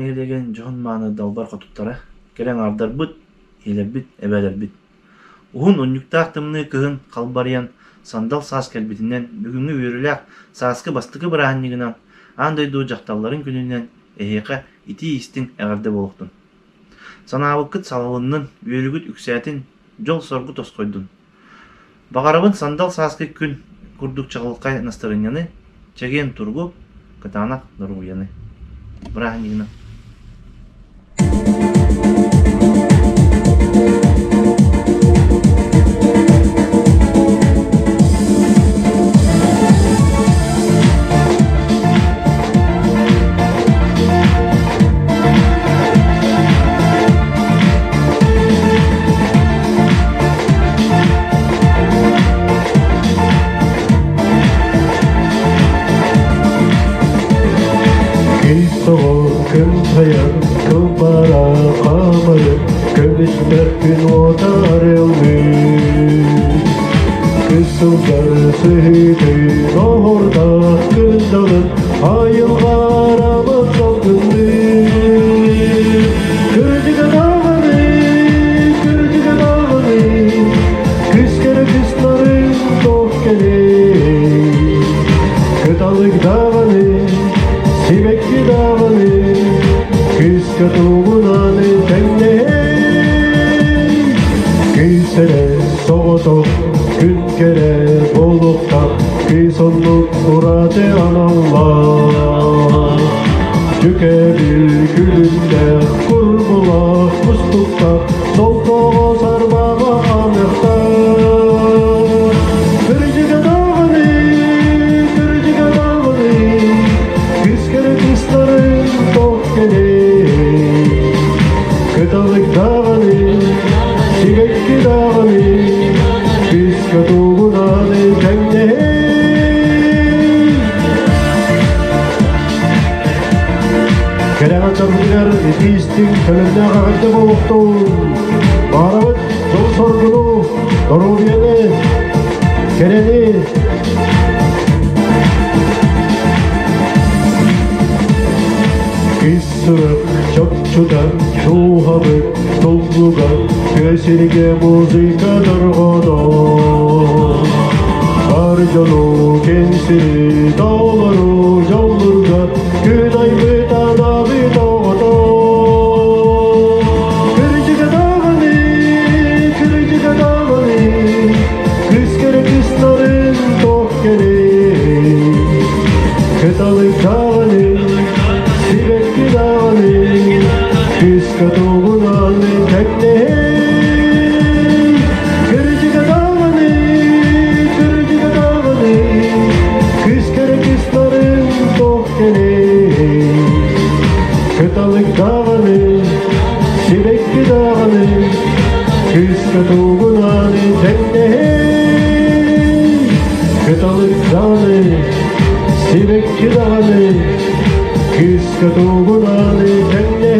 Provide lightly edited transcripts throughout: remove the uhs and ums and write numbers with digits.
кеңелеген жоон мааны далбар котуптара керең ардар быт, елербит, эбелербит. Ухун уннуктаактымны кыгын калбарыян Сандал сааскы элбитинен бүгүнгү үйрүлээх сааскы бастыкы бырааһынньыгынан андойдуу жакталларын күнүнен эхиэка ити истиң эгерде болуктун. Санаабыккыт салалыннын үйрүгүт үксәтин жол соргу тоскойдун. Багарабын Сандал сааскы күн курдук чагылыкка настырыняны чеген тургу кытаанак нуруяны. Бырааһынньыгынан. Küm hayal, kıvara kamarı, kövüşler gün otar elmiş. Kısımlar sıhhitin orada kızalın, ayılgar ama salgındı. Kırcık dağını, kız kere kızların tohkeli. Kıtalık dağını, Sibekli dağını, kıska tuğunanı tenne. Kıysene soğutuk, gün kere bolukta, kıysonluk urate anallah. Tükebil gülünde, kurbulak kustukta, sol toğu sarmağa anıkta. Kırcık dağını, kızların tohkeli. Kıtalık dağını, Sibekli dağını, kıska tuğunanı tenne. Kerem çarpılar etistin kölümde ağırda boğuktun. Bağırabıt yol sorgunu, Dorubiyeni, Kereni. Kısırık çöpçüden şuhabık dollugan kösirge muzika dargada. Var yolu kensiri dağları yolurga günay bıtana bıtağada. Kırcık dağını, kız kere kızların tohkeli. Kıtalık dağını, Sibekli dağını, kıska tuğunanı tenne. Kırcık dağını, kız kere kızların tohkeli. Kıtalık dağını, Sibekli dağını, kıska tuğunanı tenne. Kıtalık dağını, Sibekli dağını, kıska tuğunanı tenne.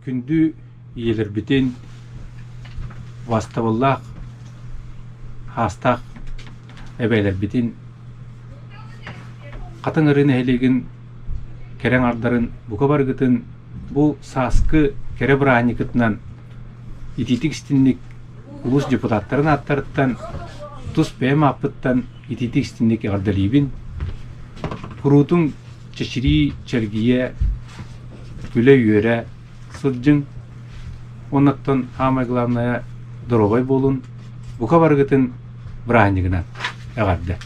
күндү иелербитин вастабыллах хастах эбелербитин катыңырын элегин керең ардарын бука баргытын бу сааскы кере бырааһынньыгынан ититик стинник улус депутаттарын аттарыттан тус бэм аппыттан ититик стинник ардалибин курутун чечири челгие күле үйөрэ сылжың оннаттан самое главное дорогой болун бука баргытын бырааһынньыгынан эгарды.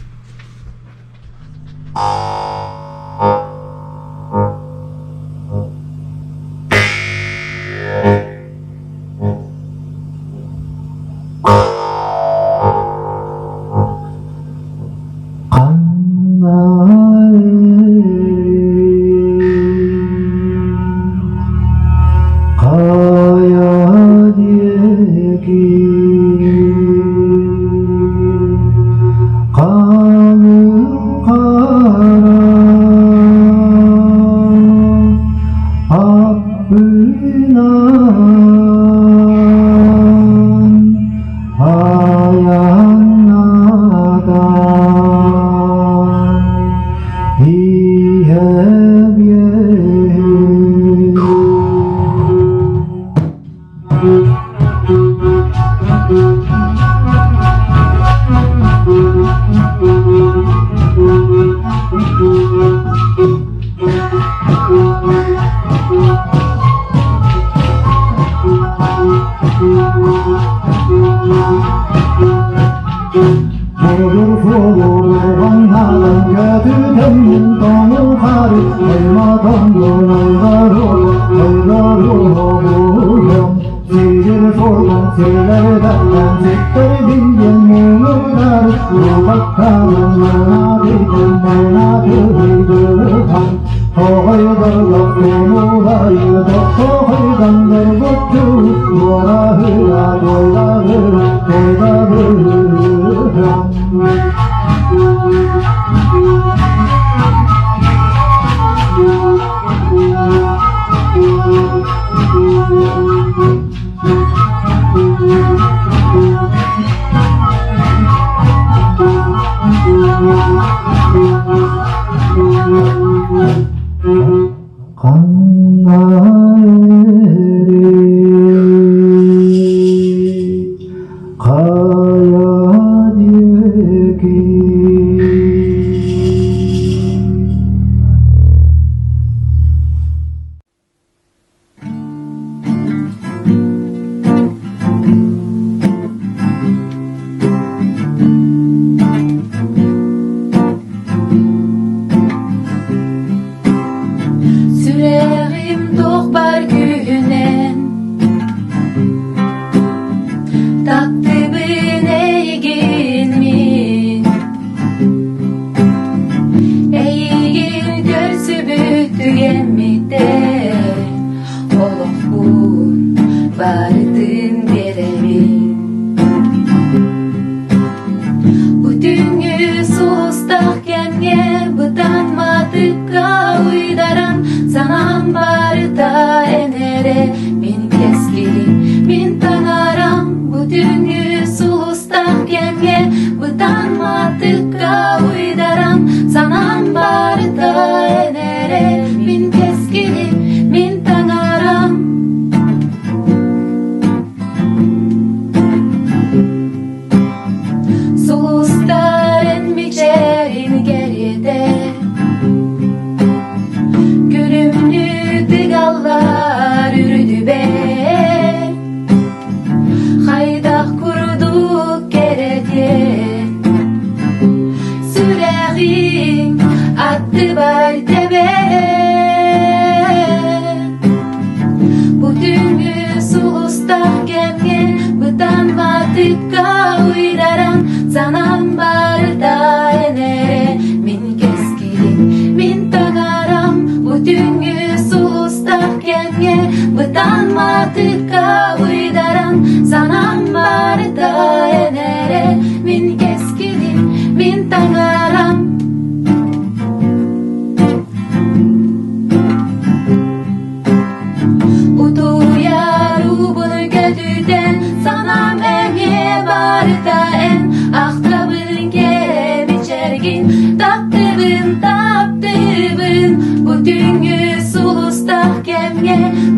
Utu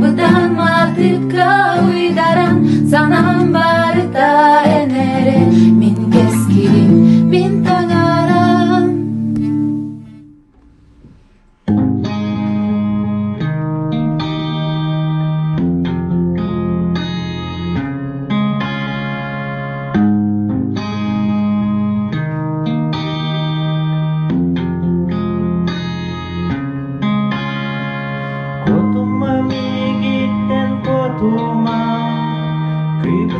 Uydan martıpka uydaran sanam barıta enere min keskirim min tonaran. Kotuma migitten kotuma, kıyıp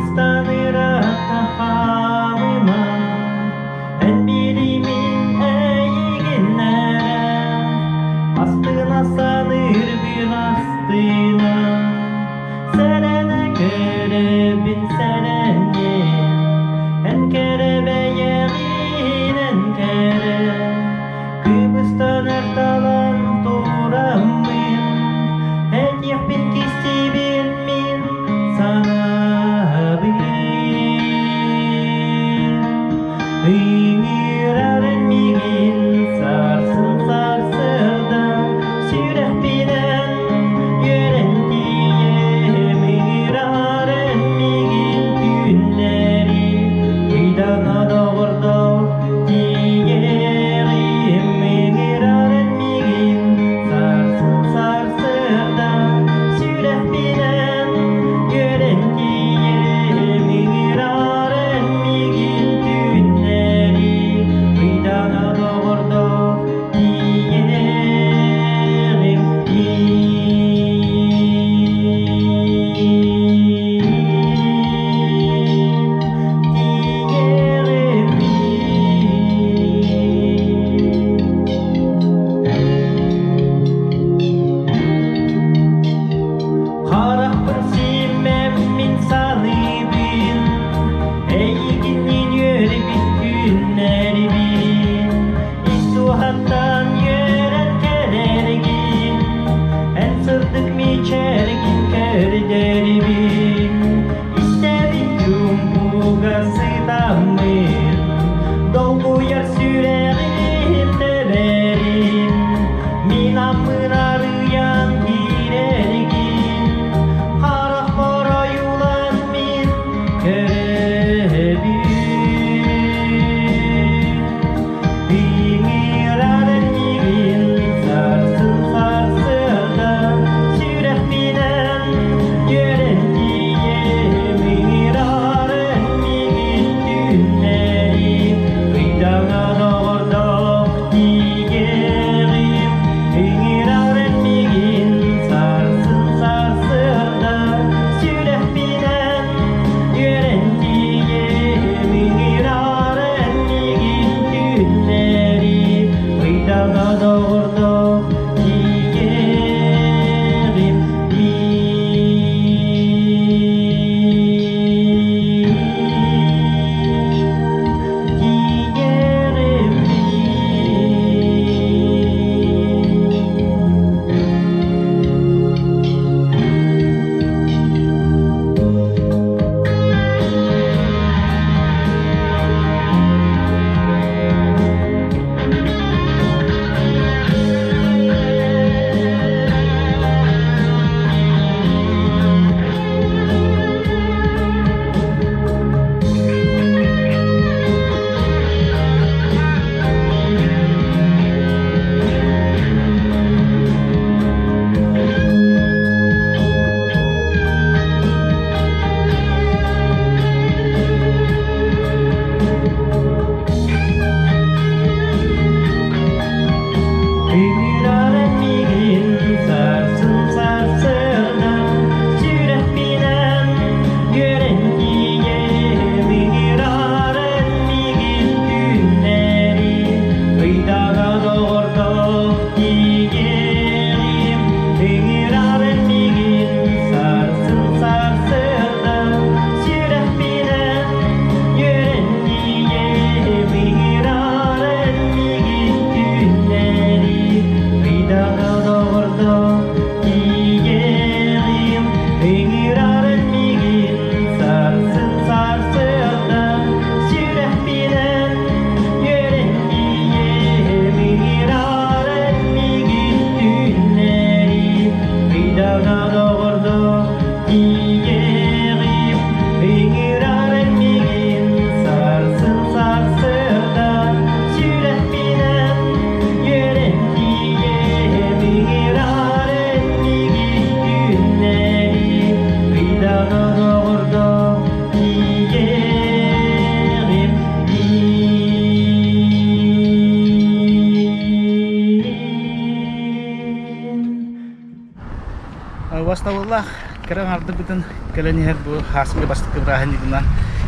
басталылах керен арды бүтін кәләнер бу сааскы бастыкы бырааһынньыгынан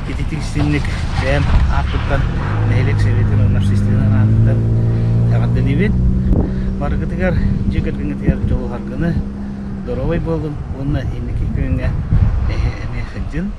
ититик стинник бәм артыттан нәйлек сәветен оннар системаны артыттан тагырдан ибен баргытыгар жегергеңетер жол харгыны доровой болдум онна инники көңгә эме хәҗин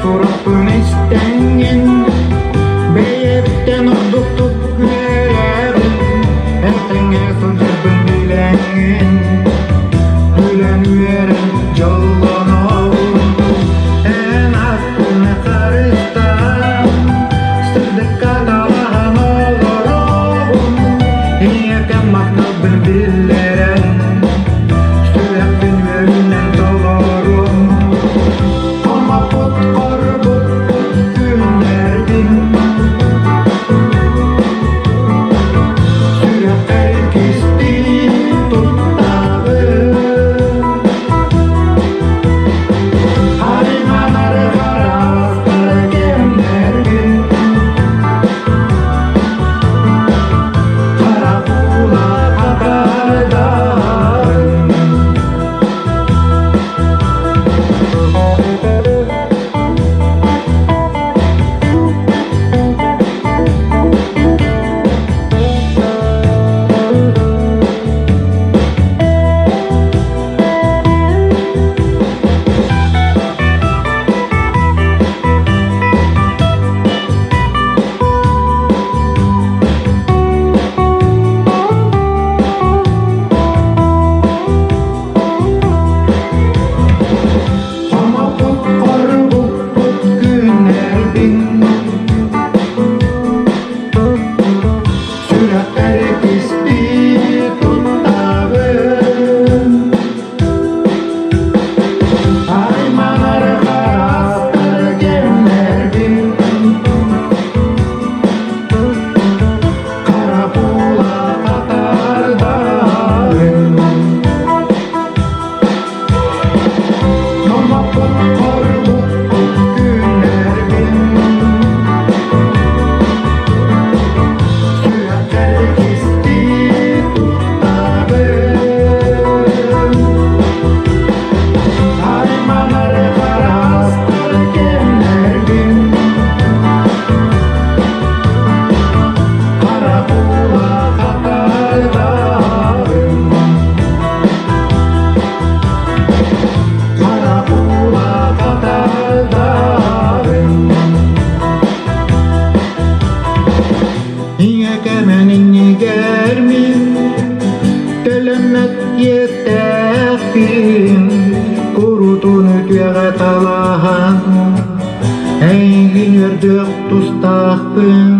surapın istengin Beyepten orduktuk verebin Ertenge sılcırbın bilengin Gülen veren jolgon oğlum En aklına karıştan Sıddıkka dalahan olur oğlum İyeken maktabın billeren Sürektin yönünden dolurum Ama put korbut günlerdin Sürekter kisti tuttağı Harimanar karastar gemlerdin Karakula kakardan Ama put korbut put günlerdin Sürekter kisti tuttağı Aymanar karastar gemlerdin Karakula katardan Ama put korbut put günlerdin Sürekter kisti tuttağı Aymanar karastar gemlerdin Karakula katardan Karakula katardan İnge kemenin yigermin Telemet yetekkin Kurutun ütüge talahan Eygin yerdük tustahpın